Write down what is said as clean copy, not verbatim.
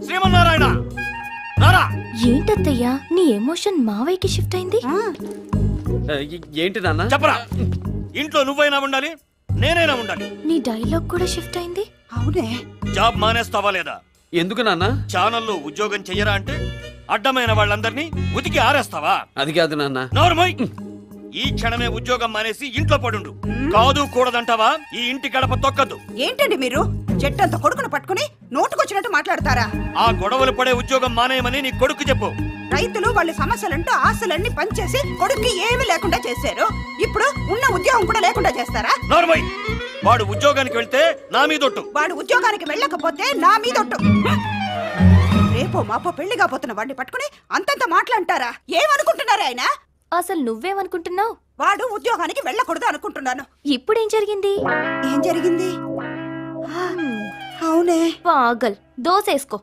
శ్రీమన్నారాయణ రారా. ఏంటత్తయ్యా నీ ఎమోషన్ మావయ్యకి షిఫ్ట్ అయింది? ఏంటి నాన్న? చెప్పరా, ఇంట్లో నువ్వైనా ఉండాలి, నేనైనా ఉండాలి. నీ డైలాగ్ కూడా షిఫ్ట్ అయింది. అవునే, జాబ్ మానేస్తావా లేదా? ఎందుకు నాన్న? ఛానల్లో ఉద్యోగం చెయ్యరా అంటే అడ్డమైన వాళ్ళందరినీ ఉతికి ఆరేస్తావా? అది కాదు నాన్న. నోర్మోయ్, ఈ క్షణమే ఉద్యోగం మానేసి ఇంట్లో పడుండు. కాదు కూడదంటావా? ఈ ఇంటి గడప తొక్కద్దు. ఏంటండి మీరు చెట్టంత కొడుకును పట్టుకుని నోటుకొచ్చినట్టు మాట్లాడతారా? ఆ గొడవలు పడే ఉద్యోగం మానేయమని నీ కొడుకు చెప్పు. రైతులు వాళ్ళ సమస్యలంటూ ఆశలన్నీ పనిచేసి కొడుక్కి ఏమీ లేకుండా చేశారు. ఇప్పుడు ఉన్న ఉద్యోగం కూడా లేకుండా చేస్తారా? నోర్మోయ్, వాడు ఉద్యోగానికి వెళ్తే నా మీదొట్టు. వాడు ఉద్యోగానికి వెళ్ళకపోతే నా మీదొట్టు. రేపో మాపో పెళ్లి కాబోతున్న వాడిని పట్టుకుని అంతంత మాట్లాంటారా? ఏమనుకుంటున్నారు ఆయన? అసలు నువ్వేమనుకుంటున్నావు? వాడు ఉద్యోగానికి వెళ్ళకూడదు అనుకుంటున్నాను. ఇప్పుడేం జరిగింది? ఏం జరిగింది? అవునే, పాగల్ దోసేసుకో.